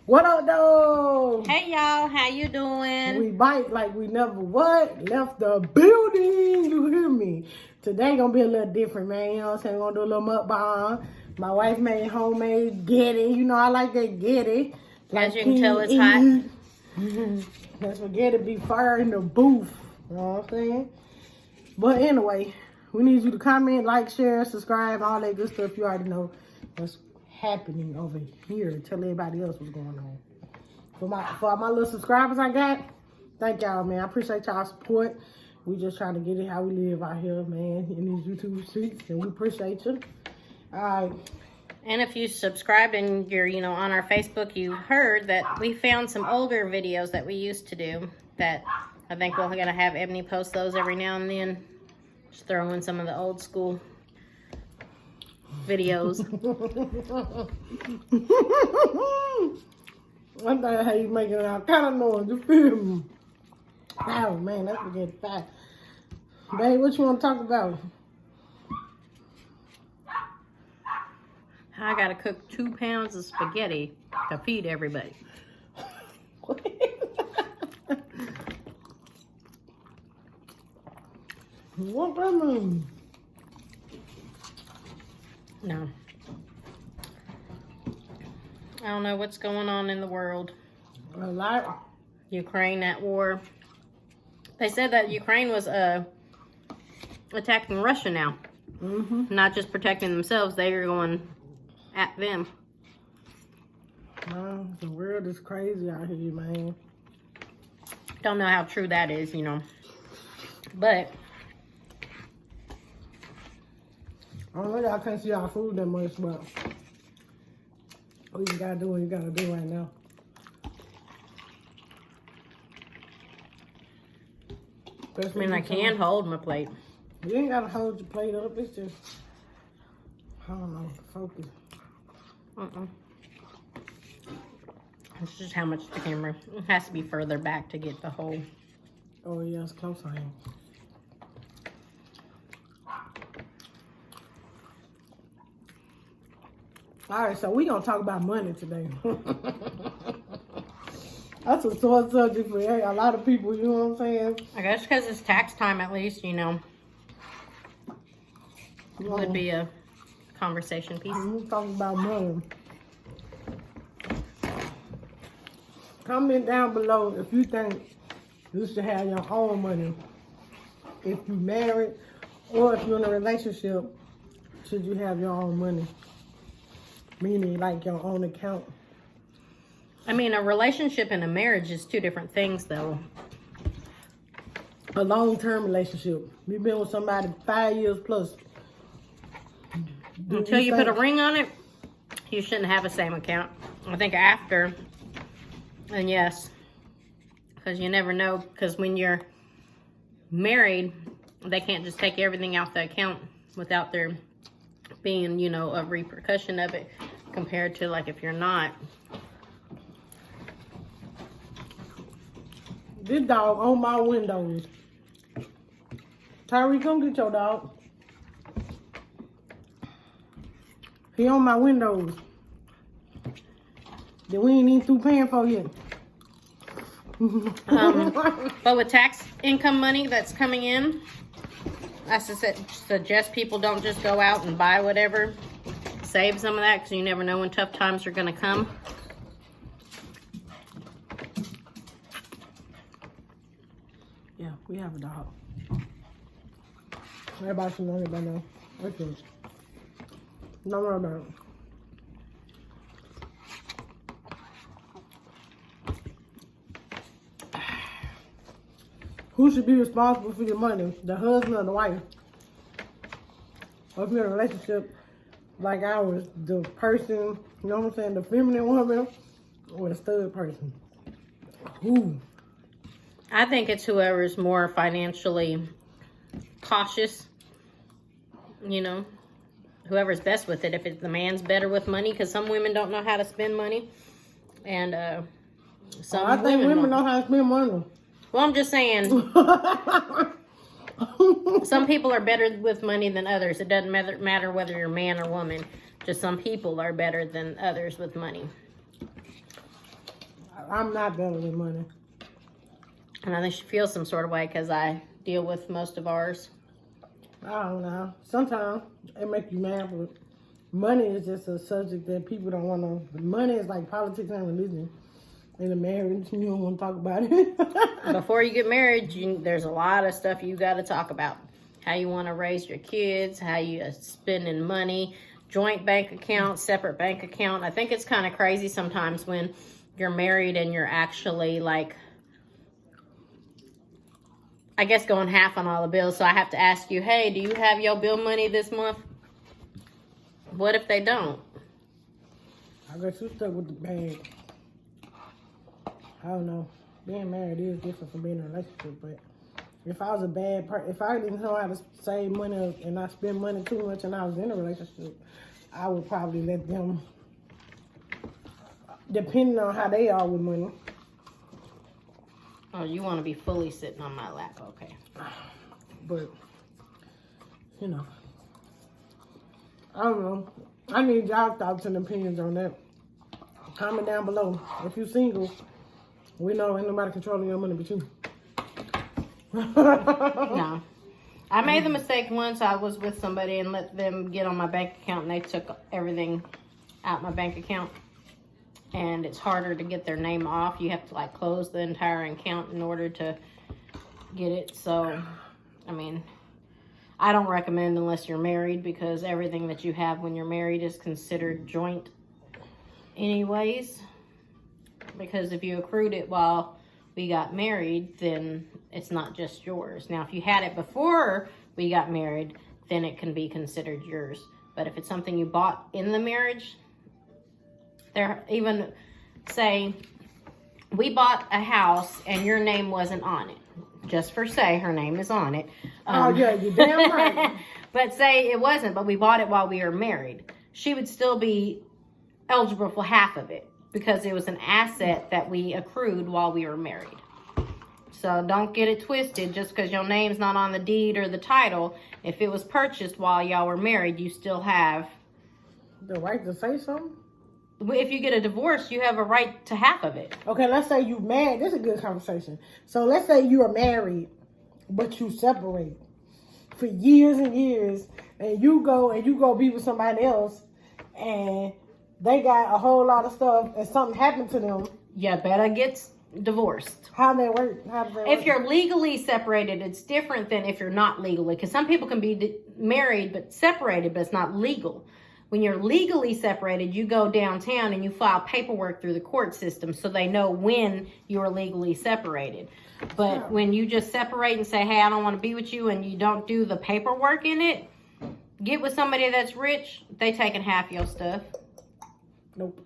What up, though? Hey, y'all. How you doing? We bite like we never left the building. You hear me? Today gonna be a little different, man. You know what I'm saying? We're gonna do a little mukbang. My wife made homemade getty. You know I like that getty. As you can tell, it's hot. That spaghetti be fire in the booth. You know what I'm saying? But anyway, we need you to comment, like, share, subscribe, all that good stuff. You already know what's happening over here. Tell everybody else what's going on. For my little subscribers I got, thank y'all, man. I appreciate y'all support. We just trying to get it how we live out here, man, in these YouTube streets, and we appreciate you. All right. And if you subscribed and you're, on our Facebook, you heard that we found some older videos that we used to do that I think we're going to have Ebony post those every now and then. Just throw in some of the old school videos. One thing how you making it out kind of noise. You feel me? Oh, man, that's getting fat. Babe, what you want to talk about? I got to cook 2 pounds of spaghetti to feed everybody. What that mean? No. I don't know what's going on in the world. A lot. Ukraine, that war. They said that Ukraine was attacking Russia now. Not just protecting themselves, they are going at them. The world is crazy out here, man. Don't know how true that is, But I don't know, y'all can't see our food that much, but we just gotta do what you gotta do right now. I mean, I can hold my plate. You ain't gotta hold your plate up. It's just, I don't know, focus. It's just how much the camera it has to be further back to get the whole. Oh yeah, it's close I am. All right, so we gonna talk about money today. That's a sore subject for a lot of people, you know what I'm saying? I guess because it's tax time, at least, would be a conversation piece. We're talking about money. Comment down below if you think you should have your own money. If you're married or if you're in a relationship, should you have your own money? Meaning like your own account. I mean, a relationship and a marriage is 2 different things, though. A long-term relationship. You've been with somebody 5 years plus. Until you put a ring on it, you shouldn't have a same account. I think after, and yes, because you never know. Because when you're married, they can't just take everything off the account without there being, a repercussion of it, compared to like if you're not. This dog on my windows. Tyree, come get your dog. He on my windows. That we ain't even through paying for yet. But with tax income money that's coming in, I suggest people don't just go out and buy whatever. Save some of that, because you never know when tough times are going to come. Yeah, we have a dog. Everybody should know it by now. Okay. Don't worry about it. Who should be responsible for your money? The husband or the wife? Or if you're in a relationship like ours, the person, you know what I'm saying, the feminine woman or the stud person? Who? I think it's whoever's more financially cautious, whoever's best with it. If it's the man's better with money, because some women don't know how to spend money, and I think women know how to spend money. Well, I'm just saying, some people are better with money than others. It doesn't matter whether you're man or woman. Just some people are better than others with money. I'm not better than money. And I think she feels some sort of way because I deal with most of ours. I don't know. Sometimes it makes you mad, but money is just a subject that people don't want to. Money is like politics and religion. In a marriage, you don't want to talk about it. Before you get married, there's a lot of stuff you got to talk about. How you want to raise your kids, how you spending money, joint bank account, separate bank account. I think it's kind of crazy sometimes when you're married and you're actually like, I guess going half on all the bills. So I have to ask you, hey, do you have your bill money this month? What if they don't? I guess you stuck with the bag. I don't know. Being married is different from being in a relationship, but if I was a bad person, if I didn't know how to save money and not spend money too much and I was in a relationship, I would probably let them, depending on how they are with money. Oh, you want to be fully sitting on my lap, okay. But, you know, I don't know. I need y'all thoughts and opinions on that. Comment down below. If you're single, we know ain't nobody controlling your money but you. No. I made the mistake once. I was with somebody and let them get on my bank account and they took everything out my bank account. And it's harder to get their name off. You have to like close the entire account in order to get it. So, I mean, I don't recommend unless you're married because everything that you have when you're married is considered joint anyways. Because if you accrued it while we got married, then it's not just yours. Now, if you had it before we got married, then it can be considered yours. But if it's something you bought in the marriage, there even say we bought a house and your name wasn't on it. Just for say her name is on it. Oh yeah, you're damn right. But say it wasn't, but we bought it while we were married. She would still be eligible for half of it because it was an asset that we accrued while we were married. So don't get it twisted just because your name's not on the deed or the title. If it was purchased while y'all were married, you still have the right to say something. If you get a divorce, you have a right to half of it. Okay, let's say you married. This is a good conversation. So let's say you are married, but you separate for years and years, and you go be with somebody else, and they got a whole lot of stuff, and something happened to them. You better get divorced. How does that work? If you're legally separated, it's different than if you're not legally. Because some people can be married but separated, but it's not legal. When you're legally separated, you go downtown and you file paperwork through the court system so they know when you're legally separated. But when you just separate and say, hey, I don't want to be with you, and you don't do the paperwork in it, get with somebody that's rich, they taking half your stuff. Nope.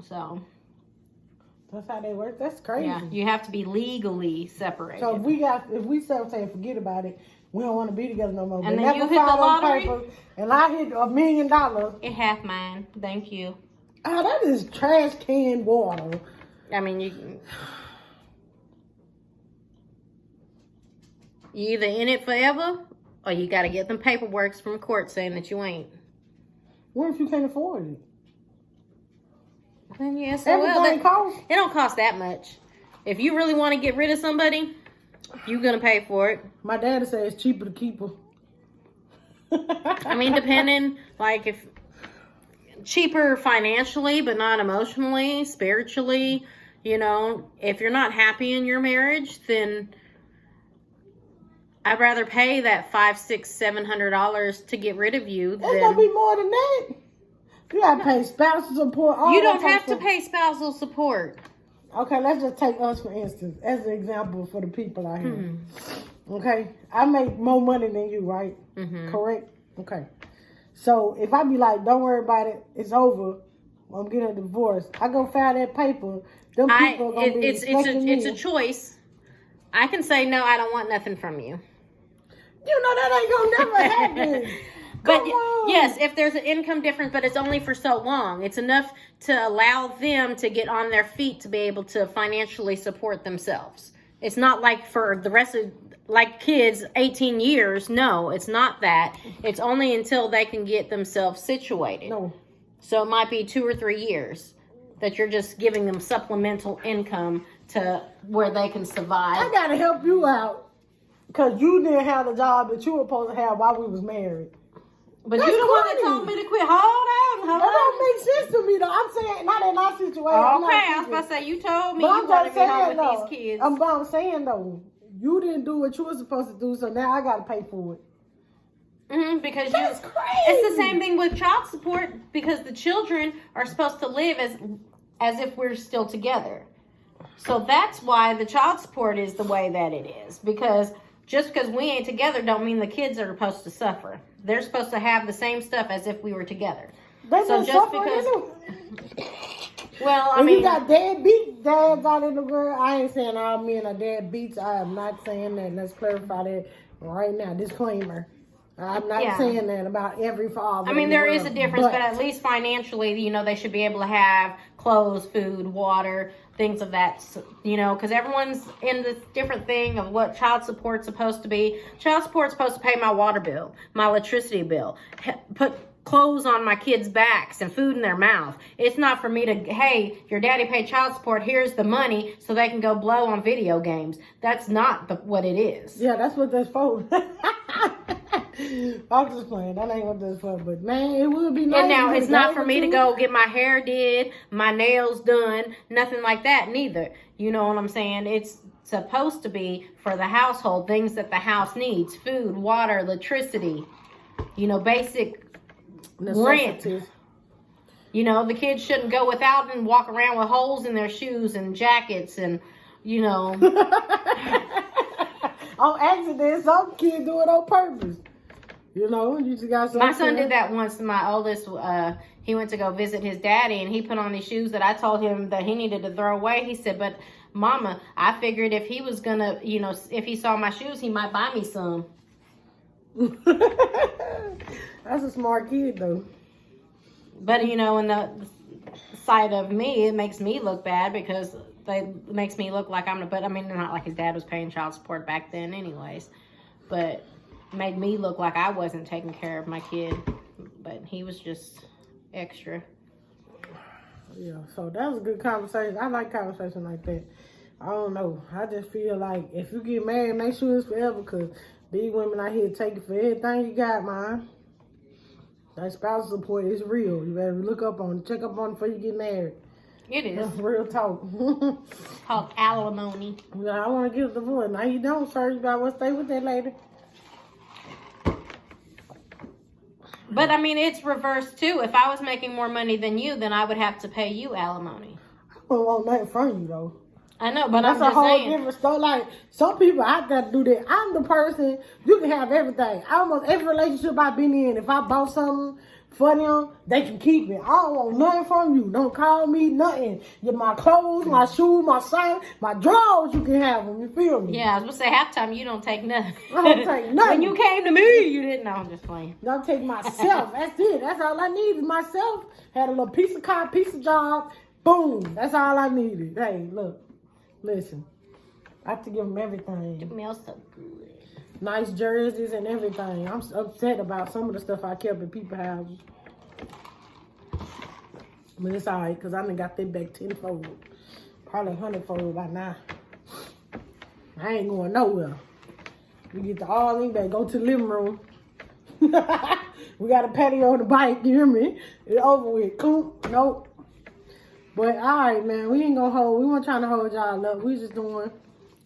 So that's how they work. That's crazy. Yeah, you have to be legally separated. So if we say forget about it, we don't want to be together no more. And then you hit the lottery, and I hit $1 million. It half mine. Thank you. Oh, that is trash can water. I mean, you either in it forever, or you got to get them paperwork from court saying that you ain't. What if you can't afford it? Then yes, it costs. It don't cost that much. If you really want to get rid of somebody, you're gonna pay for it. My daddy says it's cheaper to keep her. I mean, depending, like if cheaper financially, but not emotionally, spiritually. You know, if you're not happy in your marriage, then I'd rather pay that $500, $600, $700 to get rid of you. It's gonna be more than that. You gotta pay spousal support. You don't have to pay spousal support. Okay, let's just take us for instance, as an example for the people out here. Mm-hmm. Okay, I make more money than you, right? Mm-hmm. Correct? Okay. So if I be like, don't worry about it, it's over, I'm getting a divorce, I go file that paper, them people are gonna be it's a choice. I can say, no, I don't want nothing from you. You know that ain't gonna never happen. But yes, if there's an income difference, but it's only for so long. It's enough to allow them to get on their feet to be able to financially support themselves. It's not like for the rest of, like kids, 18 years. No, it's not that. It's only until they can get themselves situated. No. So it might be 2 or 3 years. that you're just giving them supplemental income to where they can survive. I gotta help you out. Because you didn't have the job that you were supposed to have while we was married. But That's you the one that crazy. told me to quit. Hold on. That don't make sense to me, though. I'm saying, not in our situation. Okay, I was about to say, you told me but you I'm wanted just me home saying, with though. these kids. I'm saying, though, you didn't do what you were supposed to do, so now I gotta pay for it. Because That's crazy. It's the same thing with child support, because the children are supposed to live as if we're still together. So that's why the child support is the way that it is. Because just because we ain't together don't mean the kids are supposed to suffer. They're supposed to have the same stuff as if we were together. They So just just because. Well, I When mean, you got deadbeat dads out in the world, I ain't saying all men are deadbeats. I am not saying that. Let's clarify that right now. Disclaimer. I'm not saying that about every father. I mean, there is a difference, but at least financially, you know, they should be able to have clothes, food, water, things of that, you know, because everyone's in this different thing of what child support's supposed to be. Child support's supposed to pay my water bill, my electricity bill, put clothes on my kids' backs and food in their mouth. It's not for me to, hey, your daddy paid child support, here's the money so they can go blow on video games. That's not what it is. Yeah, that's what that's for. I'm just playing. That ain't what that's for. But man, it would be nice. And now it's not for me to go get my hair did, my nails done, nothing like that neither. You know what I'm saying? It's supposed to be for the household, things that the house needs. Food, water, electricity, you know, basic rent. You know, the kids shouldn't go without and walk around with holes in their shoes and jackets and, you know. On accident, some kids do it on purpose. You know, you just got some. My son did that once. My oldest, he went to go visit his daddy, and he put on these shoes that I told him that he needed to throw away. He said, but Mama, I figured if he was going to, you know, if he saw my shoes, he might buy me some. That's a smart kid, though. But, you know, in the sight of me, it makes me look bad because it makes me look like but I mean, not like his dad was paying child support back then anyways, but made me look like I wasn't taking care of my kid, but he was just extra. Yeah, so that was a good conversation. I like conversation like that. I don't know. I just feel like if you get married, make sure it's forever, because these women out here taking for everything you got, man. That spousal support is real. You better look up on it, check up on it before you get married. It is. That's real talk. It's called alimony. Yeah, I want to get a divorce. Now you don't, sir. You got to stay with that lady. But, I mean, it's reversed, too. If I was making more money than you, then I would have to pay you alimony. I don't want nothing from you, though. I know, but that's I'm just a whole saying. different story. Like, some people, I got to do that. I'm the person, you can have everything. Almost every relationship I've been in, if I bought something for them, they can keep it. I don't want nothing from you. Don't call me nothing. My clothes, my shoes, my socks, my drawers, you can have them. You feel me? Yeah, I was going to say, half the time you don't take nothing. I don't take nothing. When you came to me, you didn't know. I'm just playing. Don't take myself. That's it. That's all I need is myself. Had a little piece of car, piece of job. Boom. That's all I needed. Hey, look. Listen. I have to give them everything. It smells so good. Nice jerseys and everything. I'm upset about some of the stuff I kept in people's houses. But it's alright, because I done got that back tenfold. Probably 100-fold by now. I ain't going nowhere. We get the all in back. Go to the living room. We got a patio on the bike. You hear me? It's over with. Cool. Nope. But alright, man. We ain't gonna hold. We weren't trying to hold y'all up. We just doing.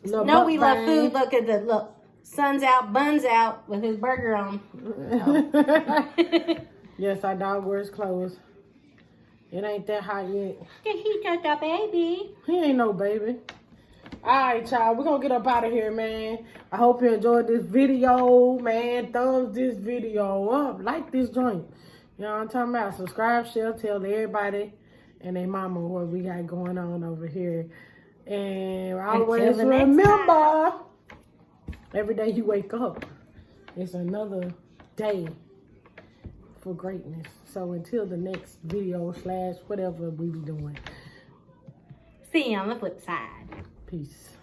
No, we love food. Look at the look. Sun's out, Bun's out with his burger on. Yes, our dog wears clothes. It ain't that hot yet. He got that baby. He ain't no baby. Alright, y'all. We're gonna get up out of here, man. I hope you enjoyed this video, man. Thumbs this video up. Like this joint. You know what I'm talking about? Subscribe, share, tell everybody and their mama what we got going on over here. And always remember, every day you wake up, it's another day for greatness. So until the next video / whatever we be doing. See you on the flip side. Peace.